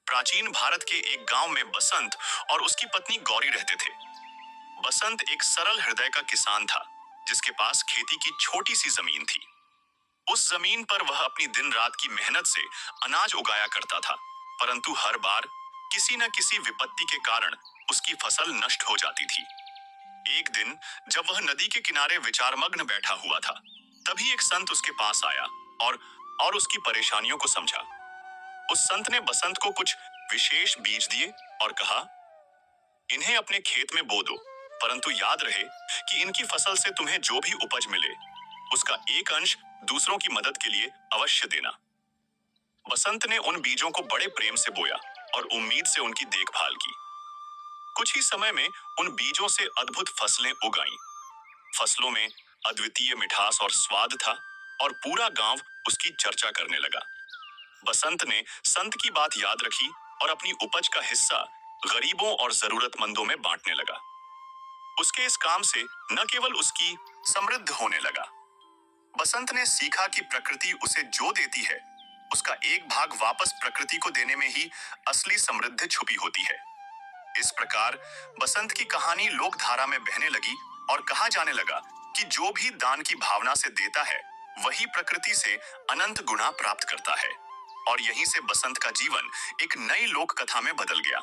प्राचीन भारत के एक गांव में बसंत और उसकी पत्नी गौरी रहते थे। बसंत एक सरल हृदय का किसान था, जिसके पास खेती की छोटी सी जमीन थी। उस जमीन पर वह अपनी दिन रात की मेहनत से अनाज उगाया करता था, परंतु हर बार किसी न किसी विपत्ति के कारण उसकी फसल नष्ट हो जाती थी। एक दिन जब वह नदी के किनारे विचारमग्न बैठा हुआ था, तभी एक संत उसके पास आया और उसकी परेशानियों को समझा। उस संत ने बसंत को कुछ विशेष बीज दिए और कहा, इन्हें अपने खेत में बो दो, परंतु याद रहे कि इनकी फसल से तुम्हें जो भी उपज मिले, उसका एक अंश दूसरों की मदद के लिए अवश्य देना। बसंत ने उन बीजों को बड़े प्रेम से बोया और उम्मीद से उनकी देखभाल की। कुछ ही समय में उन बीजों से अद्भुत फसलें उग आईं। फसलों में अद्वितीय मिठास और स्वाद था और पूरा गांव उसकी चर्चा करने लगा। बसंत ने संत की बात याद रखी और अपनी उपज का हिस्सा गरीबों और जरूरतमंदों में बांटने लगा। उसके इस काम से न केवल उसकी समृद्ध होने लगा, बसंत ने सीखा कि प्रकृति उसे जो देती है, उसका एक भाग वापस प्रकृति को देने में ही असली समृद्धि छुपी होती है। इस प्रकार बसंत की कहानी लोकधारा में बहने लगी और कहा जाने लगा कि जो भी दान की भावना से देता है, वही प्रकृति से अनंत गुना प्राप्त करता है। और यहीं से बसंत का जीवन एक नई लोक कथा में बदल गया,